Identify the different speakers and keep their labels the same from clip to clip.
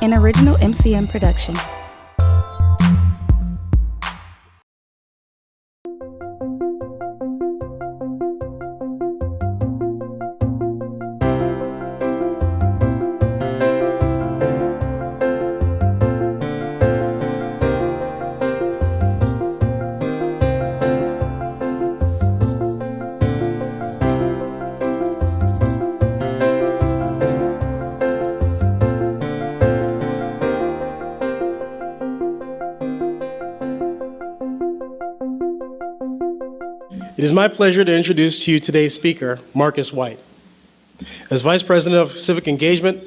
Speaker 1: an original MCM production.
Speaker 2: It is my pleasure to introduce to you today's speaker, Marcus White. As Vice President of Civic Engagement,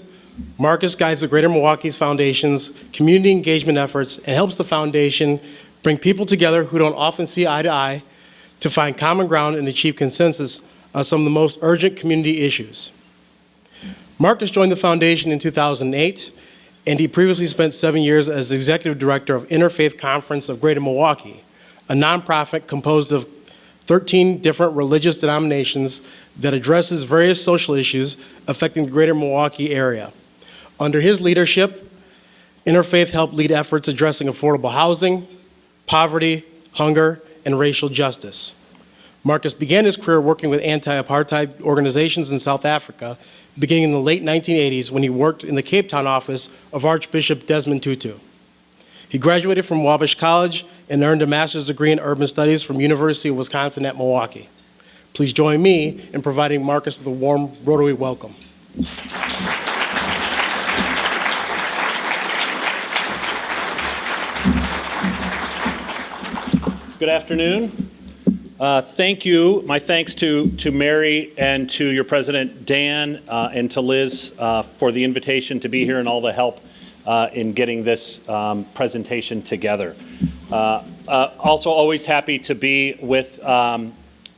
Speaker 2: Marcus guides the Greater Milwaukee's Foundation's community engagement efforts and helps the Foundation bring people together who don't often see eye to eye to find common ground and achieve consensus on some of the most urgent community issues. Marcus joined the Foundation in 2008, and he previously spent 7 years as Executive Director of Interfaith Conference of Greater Milwaukee, a nonprofit composed of 13 different religious denominations that addresses various social issues affecting the Greater Milwaukee area. Under his leadership, Interfaith helped lead efforts addressing affordable housing, poverty, hunger, and racial justice. Marcus began his career working with anti-apartheid organizations in South Africa, beginning in the late 1980s when he worked in the Cape Town office of Archbishop Desmond Tutu. He graduated from Wabash College and earned a master's degree in urban studies from University of Wisconsin at Milwaukee. Please join me in providing Marcus with a warm Rotary welcome.
Speaker 3: Good afternoon. Thank you. My thanks to Mary and to your president, Dan, and to Liz for the invitation to be here and all the help in getting this presentation together. Also always happy to be with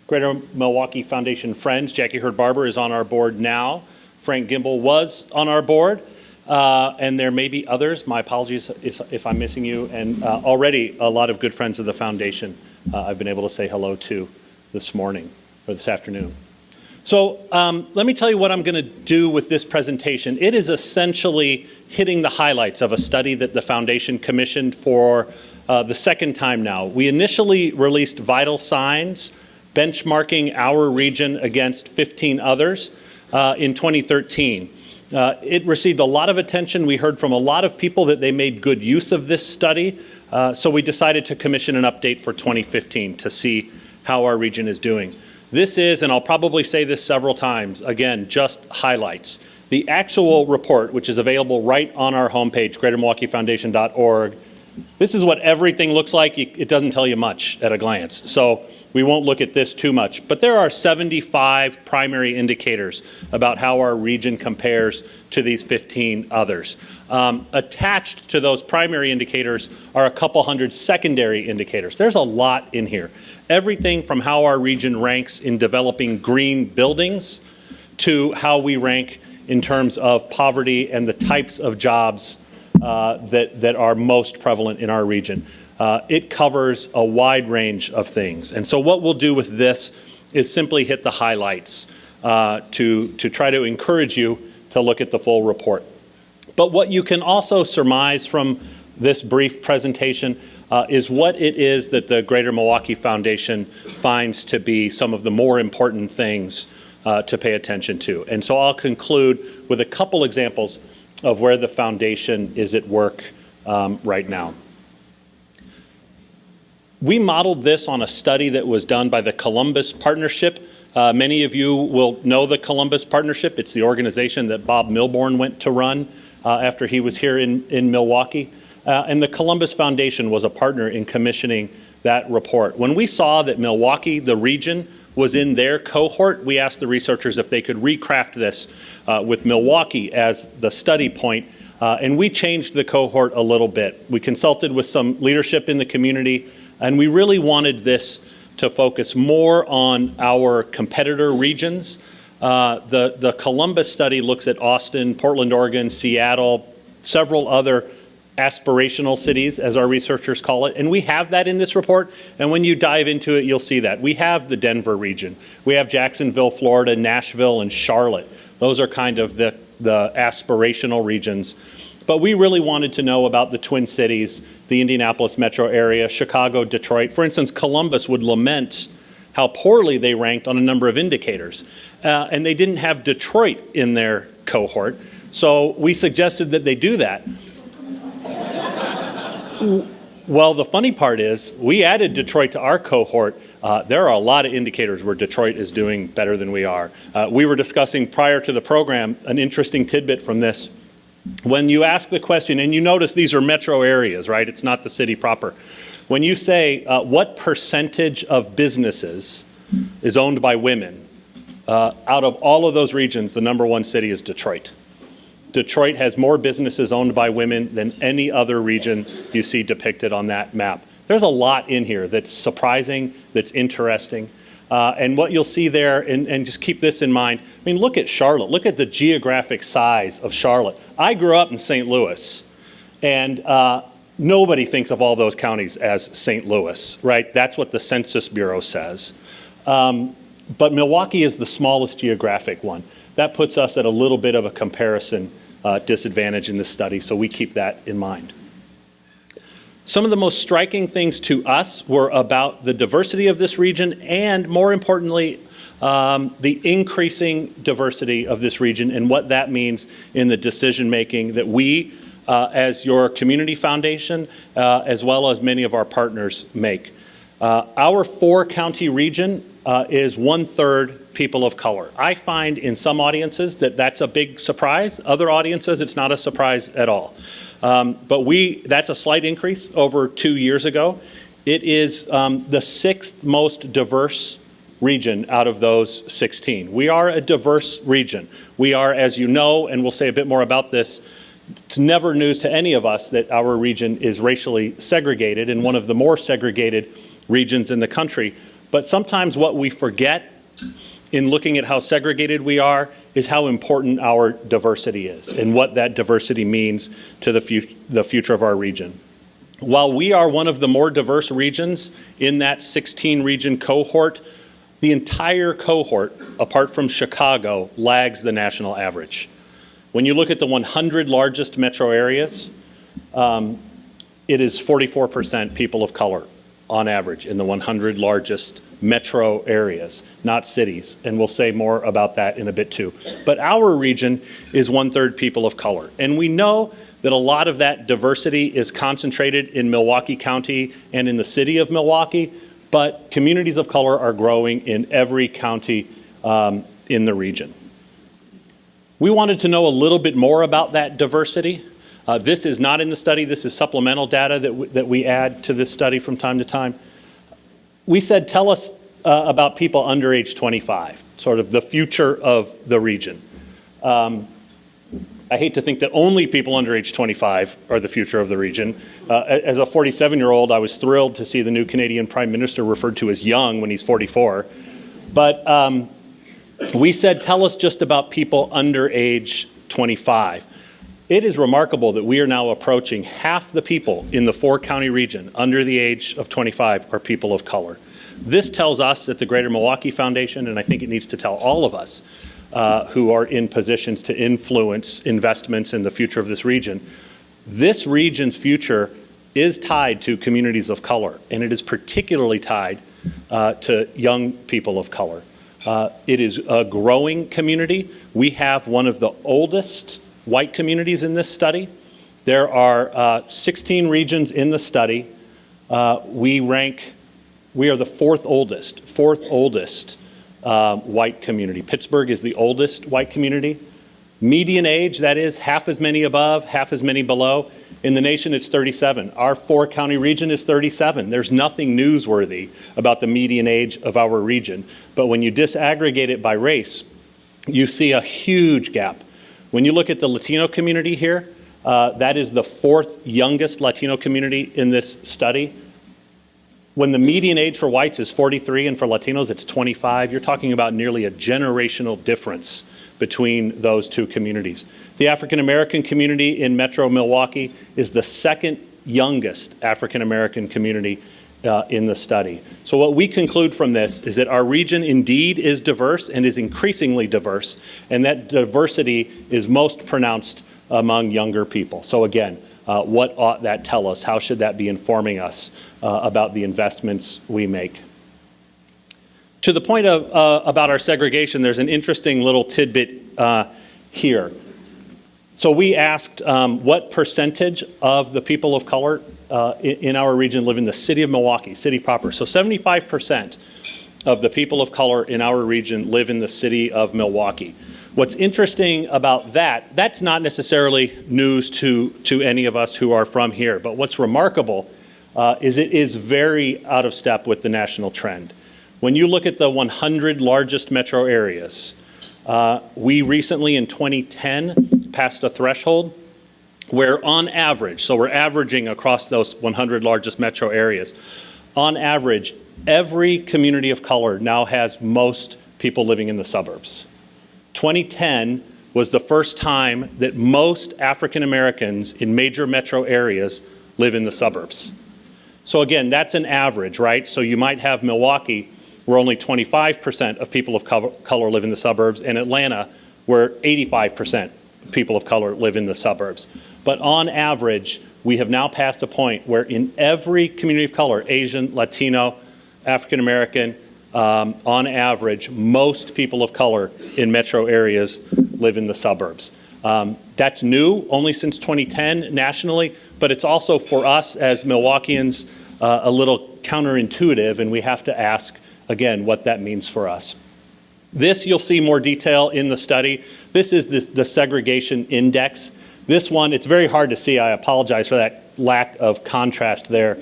Speaker 3: Greater Milwaukee Foundation friends. Jackie Hurd-Barber is on our board now. Frank Gimble was on our board. And there may be others. My apologies if I'm missing you. And already a lot of good friends of the Foundation I've been able to say hello to this morning or this afternoon. So let me tell you what I'm going to do with this presentation. It is essentially hitting the highlights of a study that the Foundation commissioned for the second time now. We initially released vital signs, benchmarking our region against 15 others in 2013. It received a lot of attention. We heard from a lot of people that they made good use of this study. So we decided to commission an update for 2015 to see how our region is doing. This is, and I'll probably say this several times, again, just highlights. The actual report, which is available right on our homepage, greatermilwaukeefoundation.org, this is what everything looks like. It doesn't tell you much at a glance, so we won't look at this too much. But there are 75 primary indicators about how our region compares to these 15 others. Attached to those primary indicators are a couple hundred secondary indicators. There's a lot in here. Everything from how our region ranks in developing green buildings to how we rank in terms of poverty and the types of jobs that are most prevalent in our region. It covers a wide range of things. And so what we'll do with this is simply hit the highlights to try to encourage you to look at the full report. But what you can also surmise from this brief presentation is what it is that the Greater Milwaukee Foundation finds to be some of the more important things to pay attention to. And so I'll conclude with a couple examples of where the Foundation is at work right now. We modeled this on a study that was done by the Columbus Partnership. Many of you will know the Columbus Partnership. It's the organization that Bob Milbourne went to run after he was here in Milwaukee. And the Columbus Foundation was a partner in commissioning that report. When we saw that Milwaukee, the region, was in their cohort, we asked the researchers if they could recraft this with Milwaukee as the study point, and we changed the cohort a little bit. We consulted with some leadership in the community, and we really wanted this to focus more on our competitor regions. The Columbus study looks at Austin, Portland, Oregon, Seattle, several other aspirational cities, as our researchers call it, and we have that in this report, and when you dive into it, you'll see that. We have the Denver region. We have Jacksonville, Florida, Nashville, and Charlotte. Those are kind of the aspirational regions. But we really wanted to know about the Twin Cities, the Indianapolis metro area, Chicago, Detroit. For instance, Columbus would lament how poorly they ranked on a number of indicators. And they didn't have Detroit in their cohort. So we suggested that they do that. Well, the funny part is we added Detroit to our cohort. There are a lot of indicators where Detroit is doing better than we are. We were discussing prior to the program an interesting tidbit from this. When you ask the question, and you notice these are metro areas, right? It's not the city proper. When you say what percentage of businesses is owned by women, out of all of those regions, the number one city is Detroit. Detroit has more businesses owned by women than any other region you see depicted on that map. There's a lot in here that's surprising, that's interesting. And what you'll see there, and just keep this in mind, I mean, look at Charlotte. Look at the geographic size of Charlotte. I grew up in St. Louis, and nobody thinks of all those counties as St. Louis, right? That's what the Census Bureau says. But Milwaukee is the smallest geographic one. That puts us at a little bit of a comparison disadvantage in this study, so we keep that in mind. Some of the most striking things to us were about the diversity of this region and, more importantly, the increasing diversity of this region and what that means in the decision making that we, as your community foundation, as well as many of our partners, make. Our 4-county region is 1/3 people of color. I find in some audiences that that's a big surprise. Other audiences, it's not a surprise at all. But that's a slight increase over 2 years ago. It is the 6th most diverse region out of those 16. We are a diverse region. We are, as you know, and we'll say a bit more about this, it's never news to any of us that our region is racially segregated and one of the more segregated regions in the country. But sometimes what we forget in looking at how segregated we are is how important our diversity is and what that diversity means to the future of our region. While we are one of the more diverse regions in that 16 region cohort, the entire cohort, apart from Chicago, lags the national average. When you look at the 100 largest metro areas, it is 44% people of color on average in the 100 largest metro areas, not cities, and we'll say more about that in a bit too. But our region is 1/3 people of color, and we know that a lot of that diversity is concentrated in Milwaukee County and in the city of Milwaukee, but communities of color are growing in every county in the region. We wanted to know a little bit more about that diversity. This is not in the study. This is supplemental data that we add to this study from time to time. We said, tell us about people under age 25, sort of the future of the region. I hate to think that only people under age 25 are the future of the region. As a 47-year-old, I was thrilled to see the new Canadian Prime Minister referred to as young when he's 44. But we said, tell us just about people under age 25. It is remarkable that we are now approaching half the people in the 4-county region under the age of 25 are people of color. This tells us at the Greater Milwaukee Foundation, and I think it needs to tell all of us who are in positions to influence investments in the future of this region, this region's future is tied to communities of color, and it is particularly tied to young people of color. It is a growing community. We have one of the oldest white communities in this study. There are 16 regions in the study. We are the fourth oldest white community. Pittsburgh is the oldest white community. Median age, that is half as many above, half as many below. In the nation, it's 37. Our 4-county region is 37. There's nothing newsworthy about the median age of our region. But when you disaggregate it by race, you see a huge gap. When you look at the Latino community here, that is the 4th youngest Latino community in this study. When the median age for whites is 43 and for Latinos it's 25, you're talking about nearly a generational difference between those two communities. The African American community in Metro Milwaukee is the 2nd youngest African American community in the study. So what we conclude from this is that our region indeed is diverse and is increasingly diverse, and that diversity is most pronounced among younger people. So again, what ought that tell us? How should that be informing us about the investments we make? To the point of about our segregation, there's an interesting little tidbit here. So we asked what percentage of the people of color in our region live in the city of Milwaukee, city proper. So 75% of the people of color in our region live in the city of Milwaukee. What's interesting about that, that's not necessarily news to any of us who are from here, but what's remarkable is it is very out of step with the national trend. When you look at the 100 largest metro areas, we recently in 2010 passed a threshold where on average, so we're averaging across those 100 largest metro areas, on average, every community of color now has most people living in the suburbs. 2010 was the first time that most African Americans in major metro areas live in the suburbs. So again, that's an average, right? So you might have Milwaukee, where only 25% of people of color live in the suburbs, and Atlanta, where 85% people of color live in the suburbs. But on average, we have now passed a point where in every community of color, Asian, Latino, African American, on average, most people of color in metro areas live in the suburbs. That's new, only since 2010 nationally, but it's also for us as Milwaukeeans a little counterintuitive, and we have to ask, again, what that means for us. This, you'll see more detail in the study. This is the segregation index. This one, it's very hard to see. I apologize for that lack of contrast there.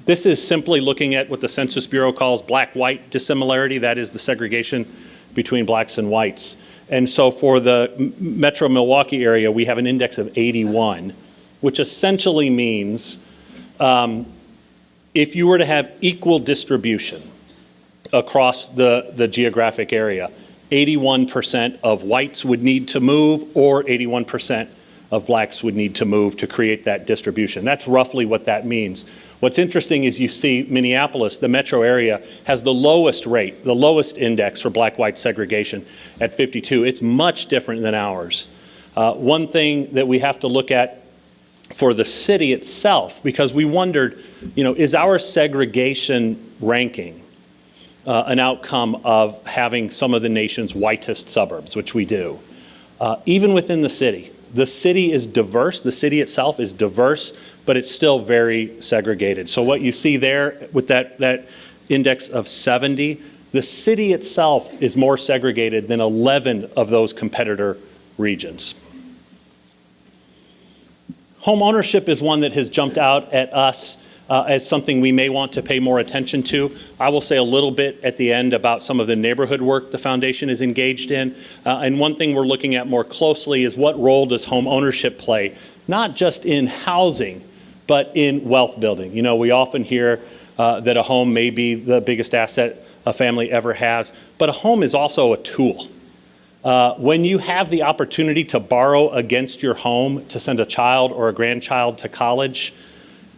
Speaker 3: This is simply looking at what the Census Bureau calls black-white dissimilarity. That is the segregation between blacks and whites. And so for the Metro Milwaukee area, we have an index of 81, which essentially means if you were to have equal distribution across the geographic area, 81% of whites would need to move, or 81% of blacks would need to move to create that distribution. That's roughly what that means. What's interesting is you see Minneapolis, the metro area, has the lowest rate, the lowest index for black-white segregation at 52. It's much different than ours. One thing that we have to look at for the city itself, because we wondered, is our segregation ranking an outcome of having some of the nation's whitest suburbs, which we do. Even within the city is diverse, the city itself is diverse, but it's still very segregated. So what you see there with that index of 70, the city itself is more segregated than 11 of those competitor regions. Home ownership is one that has jumped out at us as something we may want to pay more attention to. I will say a little bit at the end about some of the neighborhood work the foundation is engaged in. And one thing we're looking at more closely is what role does home ownership play, not just in housing, but in wealth building. We often hear that a home may be the biggest asset a family ever has, but a home is also a tool. When you have the opportunity to borrow against your home to send a child or a grandchild to college,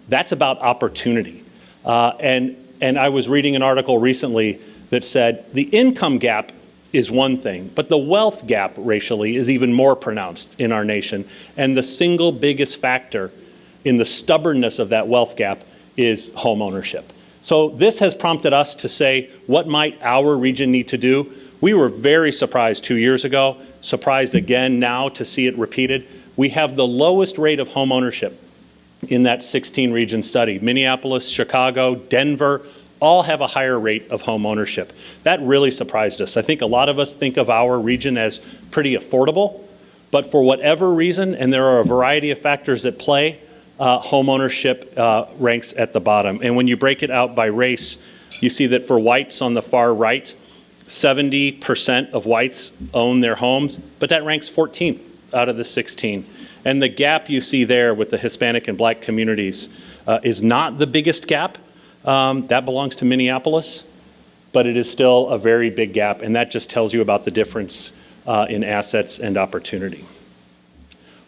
Speaker 3: that's about opportunity. And I was reading an article recently that said the income gap is one thing, but the wealth gap racially is even more pronounced in our nation. And the single biggest factor in the stubbornness of that wealth gap is home ownership. So this has prompted us to say, what might our region need to do? We were very surprised 2 years ago, surprised again now to see it repeated. We have the lowest rate of home ownership in that 16 region study. Minneapolis, Chicago, Denver, all have a higher rate of home ownership. That really surprised us. I think a lot of us think of our region as pretty affordable, but for whatever reason, and there are a variety of factors at play, home ownership ranks at the bottom. And when you break it out by race, you see that for whites on the far right, 70% of whites own their homes, but that ranks 14th out of the 16. And the gap you see there with the Hispanic and black communities is not the biggest gap. That belongs to Minneapolis, but it is still a very big gap, and that just tells you about the difference in assets and opportunity.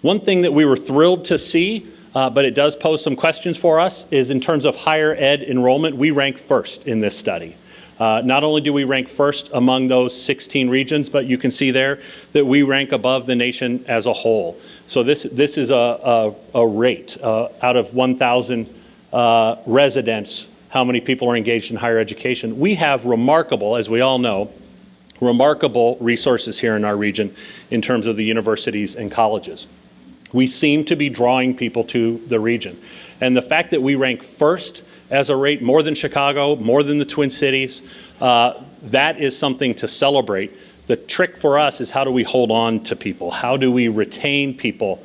Speaker 3: One thing that we were thrilled to see, but it does pose some questions for us, is in terms of higher ed enrollment, we rank first in this study. Not only do we rank first among those 16 regions, but you can see there that we rank above the nation as a whole. So this is a rate out of 1,000 residents, how many people are engaged in higher education. We have remarkable, as we all know, remarkable resources here in our region in terms of the universities and colleges. We seem to be drawing people to the region. And the fact that we rank first as a rate, more than Chicago, more than the Twin Cities, that is something to celebrate. The trick for us is how do we hold on to people? How do we retain people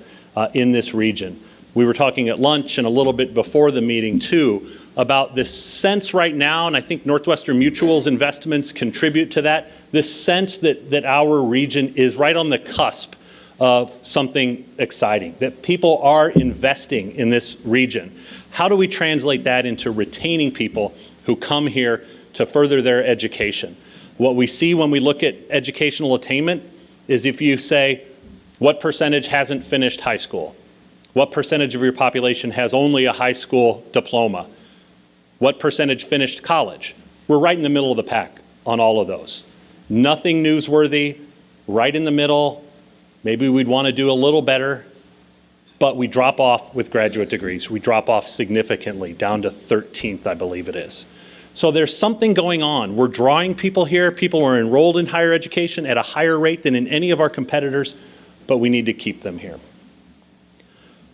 Speaker 3: in this region? We were talking at lunch and a little bit before the meeting too about this sense right now, and I think Northwestern Mutual's investments contribute to that, this sense that our region is right on the cusp of something exciting, that people are investing in this region. How do we translate that into retaining people who come here to further their education? What we see when we look at educational attainment is if you say, what percentage hasn't finished high school? What percentage of your population has only a high school diploma? What percentage finished college? We're right in the middle of the pack on all of those. Nothing newsworthy, right in the middle. Maybe we'd want to do a little better, but we drop off with graduate degrees. We drop off significantly, down to 13th, I believe it is. So there's something going on. We're drawing people here. People are enrolled in higher education at a higher rate than in any of our competitors, but we need to keep them here.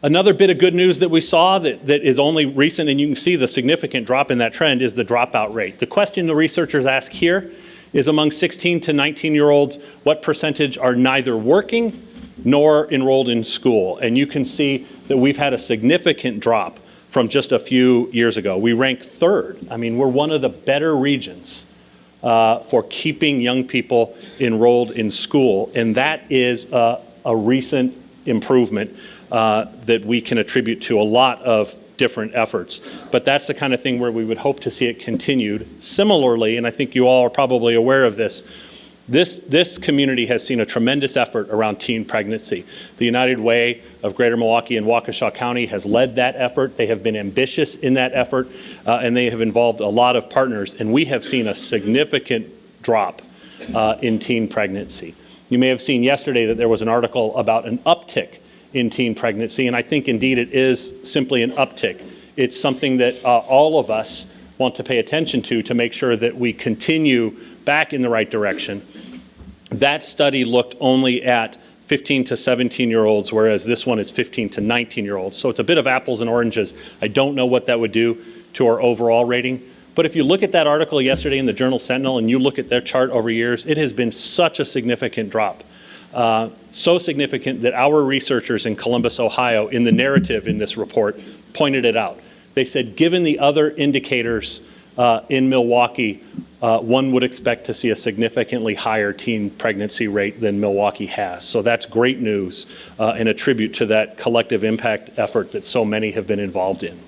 Speaker 3: Another bit of good news that we saw that is only recent, and you can see the significant drop in that trend, is the dropout rate. The question the researchers ask here is among 16 to 19-year-olds, what percentage are neither working nor enrolled in school? And you can see that we've had a significant drop from just a few years ago. We rank third. I mean, we're one of the better regions for keeping young people enrolled in school, and that is a recent improvement that we can attribute to a lot of different efforts. But that's the kind of thing where we would hope to see it continued. Similarly, and I think you all are probably aware of this, this community has seen a tremendous effort around teen pregnancy. The United Way of Greater Milwaukee and Waukesha County has led that effort. They have been ambitious in that effort, and they have involved a lot of partners, and we have seen a significant drop in teen pregnancy. You may have seen yesterday that there was an article about an uptick in teen pregnancy, and I think indeed it is simply an uptick. It's something that all of us want to pay attention to make sure that we continue back in the right direction. That study looked only at 15 to 17-year-olds, whereas this one is 15 to 19-year-olds. So it's a bit of apples and oranges. I don't know what that would do to our overall rating. But if you look at that article yesterday in the Journal Sentinel and you look at their chart over years, it has been such a significant drop. So significant that our researchers in Columbus, Ohio, in the narrative in this report, pointed it out. They said, given the other indicators in Milwaukee, one would expect to see a significantly higher teen pregnancy rate than Milwaukee has. So that's great news and a tribute to that collective impact effort that so many have been involved in.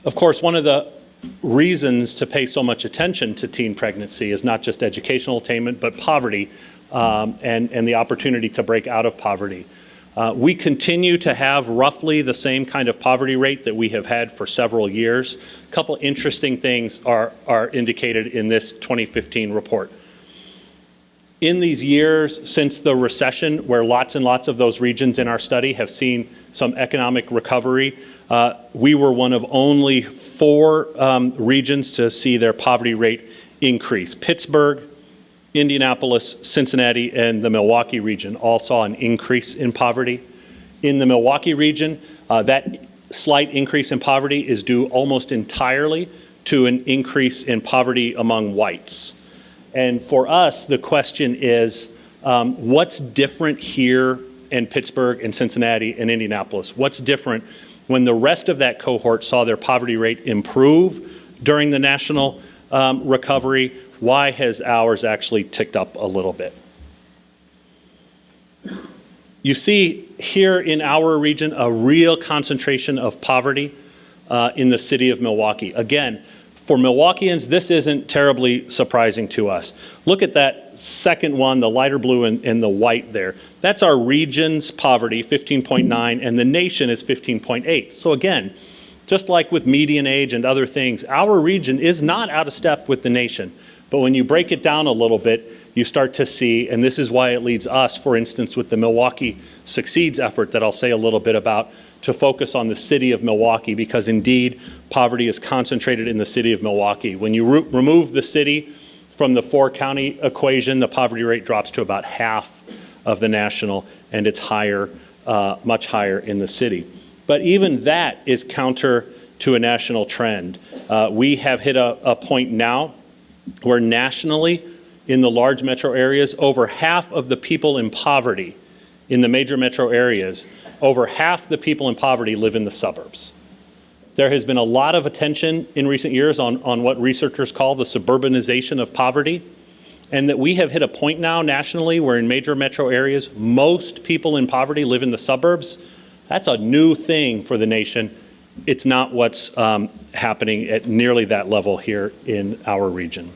Speaker 3: Of course, one of the reasons to pay so much attention to teen pregnancy is not just educational attainment, but poverty and the opportunity to break out of poverty. We continue to have roughly the same kind of poverty rate that we have had for several years. A couple interesting things are indicated in this 2015 report. In these years since the recession, where lots and lots of those regions in our study have seen some economic recovery, we were one of only 4 regions to see their poverty rate increase. Pittsburgh, Indianapolis, Cincinnati, and the Milwaukee region all saw an increase in poverty. In the Milwaukee region, that slight increase in poverty is due almost entirely to an increase in poverty among whites. And for us, the question is, what's different here in Pittsburgh and Cincinnati and Indianapolis? What's different when the rest of that cohort saw their poverty rate improve during the national recovery? Why has ours actually ticked up a little bit? You see here in our region a real concentration of poverty in the city of Milwaukee. Again, for Milwaukeeans, this isn't terribly surprising to us. Look at that second one, the lighter blue and the white there. That's our region's poverty, 15.9, and the nation is 15.8. So again, Just like with median age and other things, our region is not out of step with the nation. But when you break it down a little bit, you start to see, and this is why it leads us, for instance, with the Milwaukee Succeeds effort that I'll say a little bit about, to focus on the city of Milwaukee, because indeed, poverty is concentrated in the city of Milwaukee. When you remove the city from the 4-county equation, the poverty rate drops to about half of the national, and it's higher, much higher in the city. But even that is counter to a national trend. We have hit a point now where nationally, in the large metro areas, over half of the people in poverty in the major metro areas, over half the people in poverty live in the suburbs. There has been a lot of attention in recent years on what researchers call the suburbanization of poverty, and that we have hit a point now nationally where in major metro areas, most people in poverty live in the suburbs. That's a new thing for the nation. It's not what's happening at nearly that level here in our region.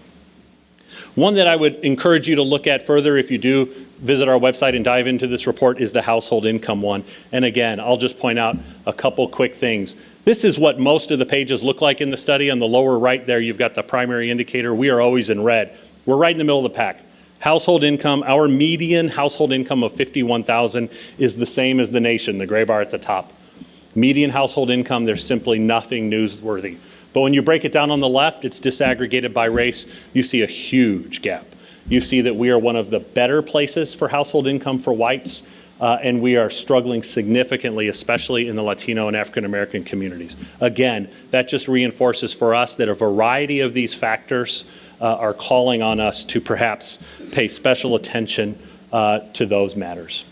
Speaker 3: One that I would encourage you to look at further if you do visit our website and dive into this report is the household income one. And again, I'll just point out a couple quick things. This is what most of the pages look like in the study. On the lower right there, you've got the primary indicator. We are always in red. We're right in the middle of the pack. Household income, our median household income of $51,000 is the same as the nation, the gray bar at the top. Median household income, there's simply nothing newsworthy. But when you break it down on the left, it's disaggregated by race, you see a huge gap. You see that we are one of the better places for household income for whites, and we are struggling significantly, especially in the Latino and African American communities. Again, that just reinforces for us that a variety of these factors are calling on us to perhaps pay special attention to those matters.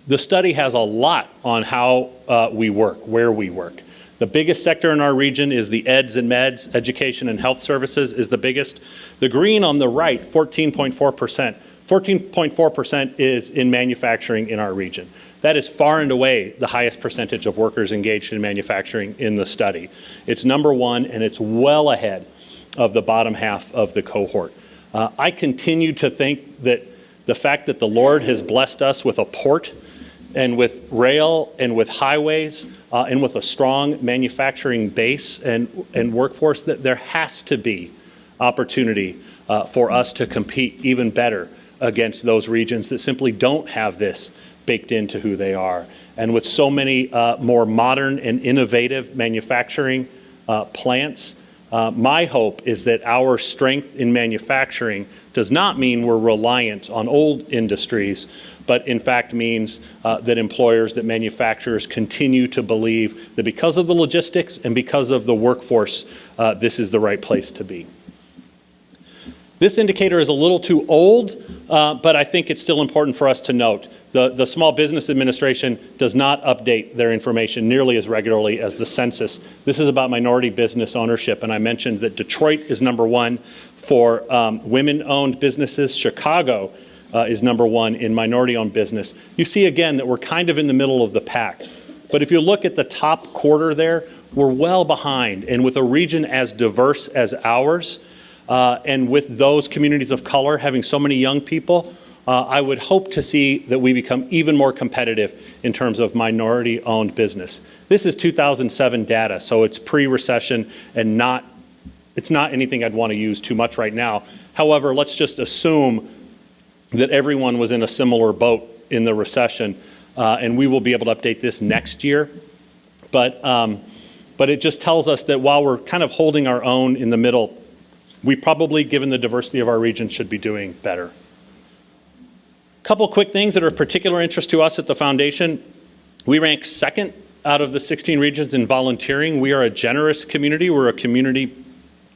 Speaker 3: The study has a lot on how we work, where we work. The biggest sector in our region is the eds and meds, education and health services is the biggest. The green on the right, 14.4%. 14.4% is in manufacturing in our region. That is far and away the highest percentage of workers engaged in manufacturing in the study. It's number one, and it's well ahead of the bottom half of the cohort. I continue to think that the fact that the Lord has blessed us with a port and with rail and with highways and with a strong manufacturing base and workforce, that there has to be opportunity for us to compete even better against those regions that simply don't have this baked into who they are. And with so many more modern and innovative manufacturing plants, my hope is that our strength in manufacturing does not mean we're reliant on old industries, but in fact means that employers, that manufacturers continue to believe that because of the logistics and because of the workforce, this is the right place to be. This indicator is a little too old, but I think it's still important for us to note. The Small Business Administration does not update their information nearly as regularly as the census. This is about minority business ownership, and I mentioned that Detroit is number one for women-owned businesses. Chicago is number one in minority-owned business. You see again that we're kind of in the middle of the pack. But if you look at the top quarter there, we're well behind, and with a region as diverse as ours, and with those communities of color having so many young people, I would hope to see that we become even more competitive in terms of minority-owned business. This is 2007 data, so it's pre-recession and it's not anything I'd want to use too much right now. However, let's just assume that everyone was in a similar boat in the recession, and we will be able to update this next year. But it just tells us that while we're kind of holding our own in the middle, we probably, given the diversity of our region, should be doing better. Couple quick things that are of particular interest to us at the foundation. We rank second out of the 16 regions in volunteering. We are a generous community. We're a community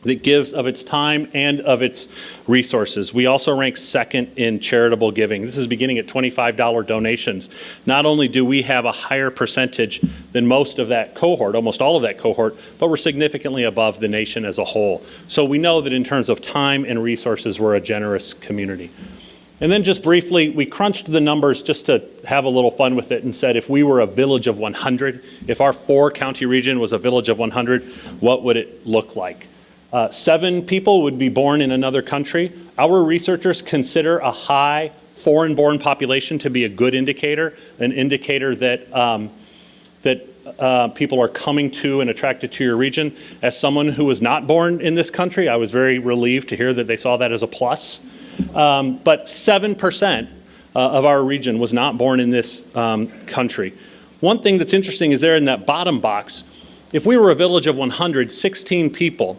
Speaker 3: that gives of its time and of its resources. We also rank second in charitable giving. This is beginning at $25 donations. Not only do we have a higher percentage than most of that cohort, almost all of that cohort, but we're significantly above the nation as a whole. So we know that in terms of time and resources, we're a generous community. And then just briefly, we crunched the numbers just to have a little fun with it and said if we were a village of 100, if our 4-county region was a village of 100, what would it look like? 7 people would be born in another country. Our researchers consider a high foreign-born population to be a good indicator, an indicator that people are coming to and attracted to your region. As someone who was not born in this country, I was very relieved to hear that they saw that as a plus. But 7% of our region was not born in this country. One thing that's interesting is there in that bottom box, if we were a village of 100, 16 people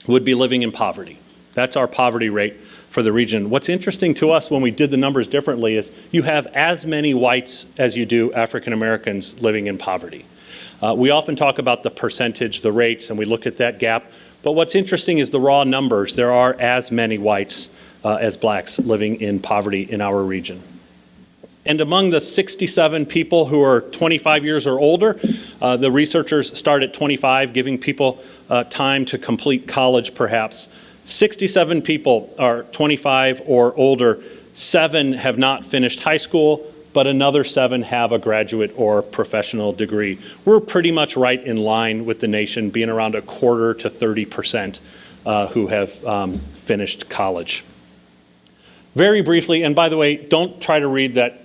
Speaker 3: would be living in poverty. That's our poverty rate for the region. What's interesting to us when we did the numbers differently is you have as many whites as you do African Americans living in poverty. We often talk about the percentage, the rates, and we look at that gap. But what's interesting is the raw numbers. There are as many whites as blacks living in poverty in our region. And among the 67 people who are 25 years or older, the researchers start at 25, giving people time to complete college perhaps. 67 people are 25 or older. 7 have not finished high school, but another 7 have a graduate or professional degree. We're pretty much right in line with the nation, being around a quarter to 30% who have finished college. Very briefly, and by the way, don't try to read that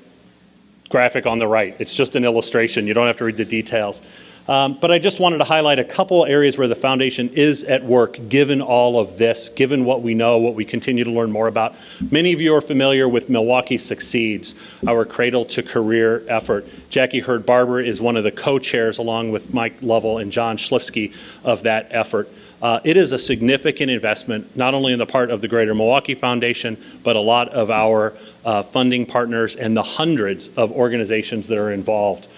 Speaker 3: graphic on the right. It's just an illustration. You don't have to read the details. But I just wanted to highlight a couple areas where the foundation is at work, given all of this, given what we know, what we continue to learn more about. Many of you are familiar with Milwaukee Succeeds, our Cradle to Career effort. Jackie Hurd-Barber is one of the co-chairs, along with Mike Lovell and John Schlifsky, of that effort. It is a significant investment, not only on the part of the Greater Milwaukee Foundation, but a lot of our funding partners and the hundreds of organizations that are involved.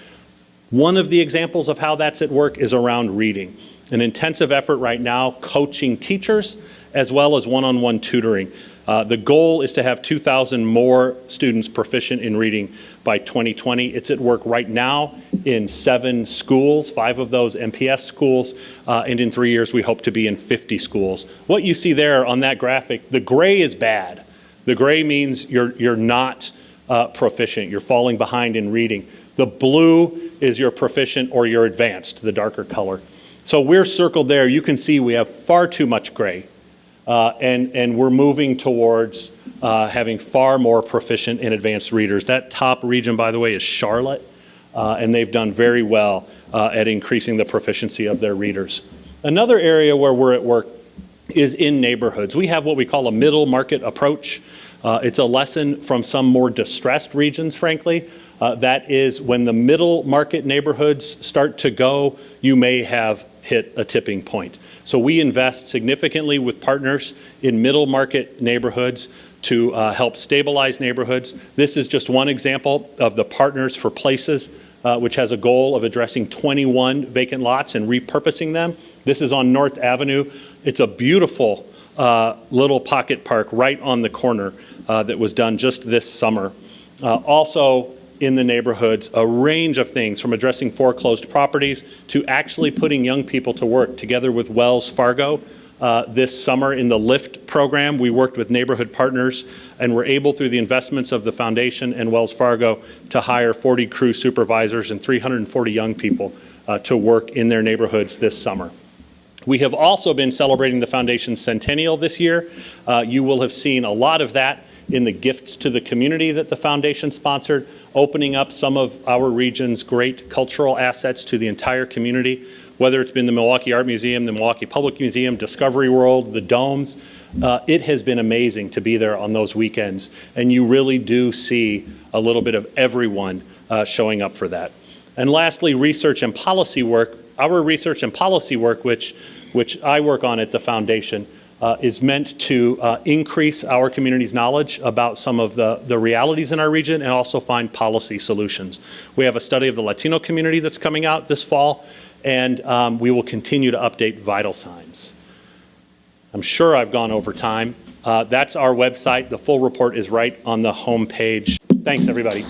Speaker 3: One of the examples of how that's at work is around reading. An intensive effort right now coaching teachers as well as one-on-one tutoring. The goal is to have 2,000 more students proficient in reading by 2020. It's at work right now in 7 schools, 5 of those MPS schools, and in 3 years we hope to be in 50 schools. What you see there on that graphic, the gray is bad. The gray means you're not proficient, you're falling behind in reading. The blue is you're proficient or you're advanced, the darker color. So we're circled there. You can see we have far too much gray. And we're moving towards having far more proficient and advanced readers. That top region, by the way, is Charlotte, and they've done very well at increasing the proficiency of their readers. Another area where we're at work is in neighborhoods. We have what we call a middle market approach. It's a lesson from some more distressed regions, frankly. That is, when the middle market neighborhoods start to go, you may have hit a tipping point. So we invest significantly with partners in middle market neighborhoods to help stabilize neighborhoods. This is just one example of the Partners for Places, which has a goal of addressing 21 vacant lots and repurposing them. This is on North Avenue. It's a beautiful little pocket park right on the corner that was done just this summer. Also, in the neighborhoods, a range of things from addressing foreclosed properties to actually putting young people to work. Together with Wells Fargo this summer in the LIFT program, we worked with neighborhood partners and were able, through the investments of the foundation and Wells Fargo, to hire 40 crew supervisors and 340 young people to work in their neighborhoods this summer. We have also been celebrating the foundation's centennial this year. You will have seen a lot of that in the gifts to the community that the foundation sponsored, opening up some of our region's great cultural assets to the entire community, whether it's been the Milwaukee Art Museum, the Milwaukee Public Museum, Discovery World, the domes. It has been amazing to be there on those weekends, and you really do see a little bit of everyone showing up for that. And lastly, research and policy work. Our research and policy work, which I work on at the foundation, is meant to increase our community's knowledge about some of the realities in our region and also find policy solutions. We have a study of the Latino community that's coming out this fall, and we will continue to update vital signs. I'm sure I've gone over time. That's our website. The full report is right on the home page. Thanks, everybody.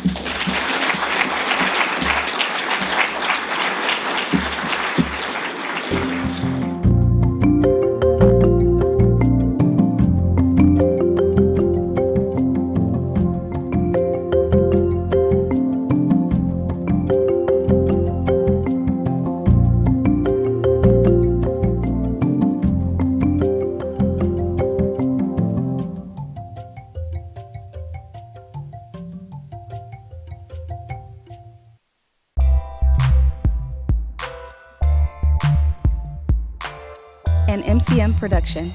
Speaker 1: an MCM production.